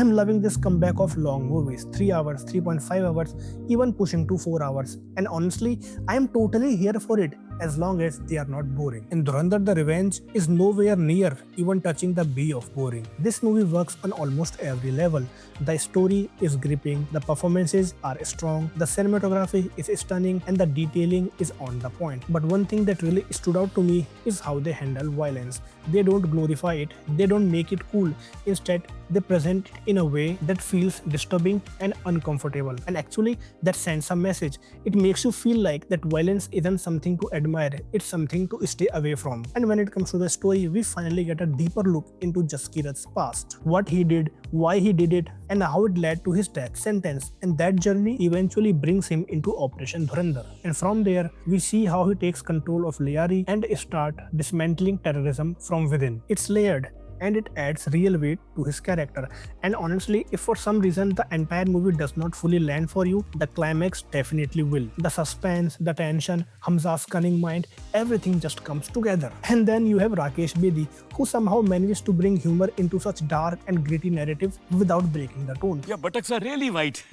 I'm loving this comeback of long movies, 3 hours, 3.5 hours, even pushing to 4 hours. And honestly, I am totally here for it as long as they are not boring. In Dhurandhar, the revenge is nowhere near even touching the B of boring. This movie works on almost every level. The story is gripping, the performances are strong, the cinematography is stunning, and the detailing is on the point. But one thing that really stood out to me is how they handle violence. They don't glorify it, they don't make it cool. Instead, they present it in a way that feels disturbing and uncomfortable. And actually, that sends a message. It makes you feel like that violence isn't something to admire, it's something to stay away from. And when it comes to the story, we finally get a deeper look into Jaskirat's past. What he did, why he did it, and how it led to his death sentence. And that journey eventually brings him into Operation Dhurandhar. And from there, we see how he takes control of Lyari and start dismantling terrorism from within. It's layered, and it adds real weight to his character. And honestly, if for some reason the entire movie does not fully land for you, the climax definitely will. The suspense, the tension, Hamza's cunning mind, everything just comes together. And then you have Rakesh Bedi, who somehow manages to bring humor into such dark and gritty narratives without breaking the tone. Your buttocks are really white.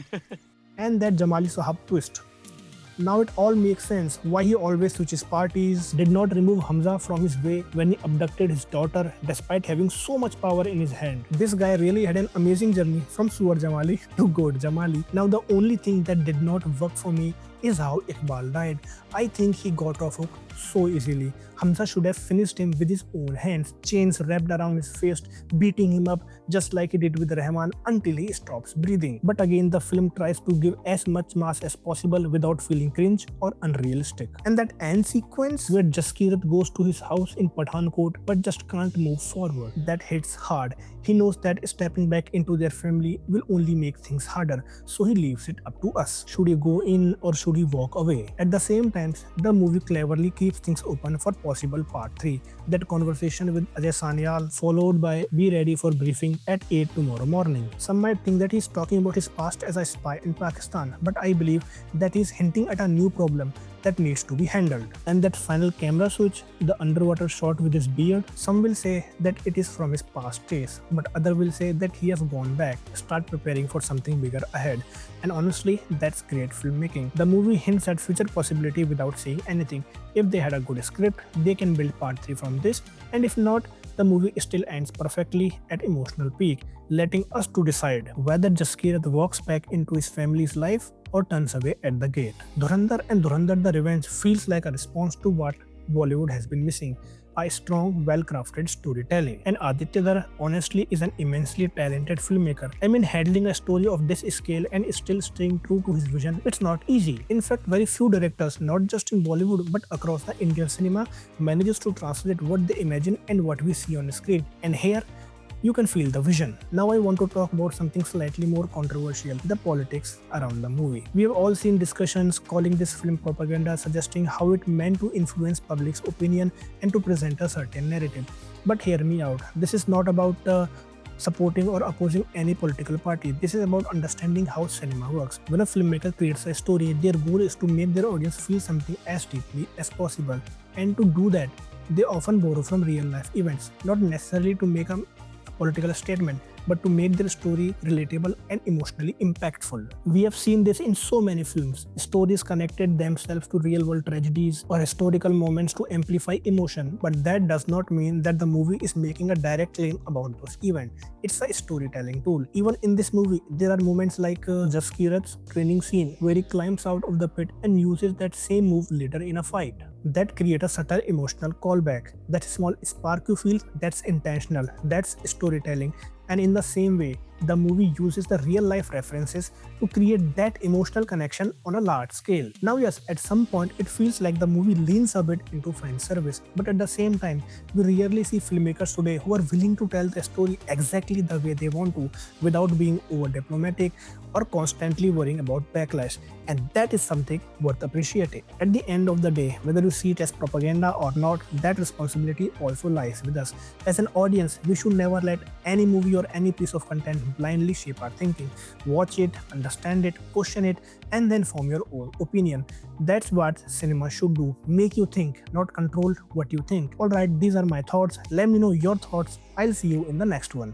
And that Jamali Sahab twist. Now it all makes sense why he always switches parties, did not remove Hamza from his way when he abducted his daughter despite having so much power in his hand. This guy really had an amazing journey from Suwar Jamali to Goat Jamali. Now the only thing that did not work for me is how Iqbal died. I think he got off hook so easily. Hamza should have finished him with his own hands, chains wrapped around his fist, beating him up just like he did with Rahman until he stops breathing. But again, the film tries to give as much mass as possible without feeling cringe or unrealistic. And that end sequence where Jaskirat goes to his house in Pathankot but just can't move forward, that hits hard. He knows that stepping back into their family will only make things harder, so he leaves it up to us. Should he go in or should he walk away? At the same time, the movie cleverly keeps things open for possible part 3. That conversation with Ajay Sanyal followed by be ready for briefing at 8 tomorrow morning. Some might think that he's talking about his past as a spy in Pakistan, but I believe that he's hinting at a new problem that needs to be handled. And that final camera switch, the underwater shot with his beard, some will say that it is from his past chase, but other will say that he has gone back, start preparing for something bigger ahead. And honestly, that's great filmmaking. The movie hints at future possibility without saying anything. If they had a good script, they can build part 3 from this, and if not, the movie still ends perfectly at emotional peak, letting us to decide whether Jaskirat walks back into his family's life or turns away at the gate. Dhurandhar and Dhurandhar the Revenge feels like a response to what Bollywood has been missing, a strong, well-crafted storytelling. And Aditya Dhar honestly is an immensely talented filmmaker. I mean, handling a story of this scale and still staying true to his vision, it's not easy. In fact, very few directors, not just in Bollywood but across the Indian cinema, manages to translate what they imagine and what we see on the screen. And here, you can feel the vision. Now I want to talk about something slightly more controversial, the politics around the movie. We have all seen discussions calling this film propaganda, suggesting how it meant to influence public's opinion and to present a certain narrative. But hear me out, this is not about supporting or opposing any political party. This is about understanding how cinema works. When a filmmaker creates a story, their goal is to make their audience feel something as deeply as possible. And to do that, they often borrow from real life events, not necessarily to make a political statement, but to make their story relatable and emotionally impactful. We have seen this in so many films. Stories connected themselves to real-world tragedies or historical moments to amplify emotion, but that does not mean that the movie is making a direct claim about those events. It's a storytelling tool. Even in this movie, there are moments like Jaskirat's training scene where he climbs out of the pit and uses that same move later in a fight. That creates a subtle emotional callback. That small spark you feel, that's intentional, that's storytelling. And in the same way, the movie uses the real life references to create that emotional connection on a large scale. Now yes, at some point it feels like the movie leans a bit into fan service, but at the same time, we rarely see filmmakers today who are willing to tell the story exactly the way they want to without being over diplomatic or constantly worrying about backlash, and that is something worth appreciating. At the end of the day, whether you see it as propaganda or not, that responsibility also lies with us. As an audience, we should never let any movie or any piece of content blindly shape our thinking. Watch it, understand it, question it, and then form your own opinion. That's what cinema should do. Make you think, not control what you think. Alright, these are my thoughts. Let me know your thoughts. I'll see you in the next one.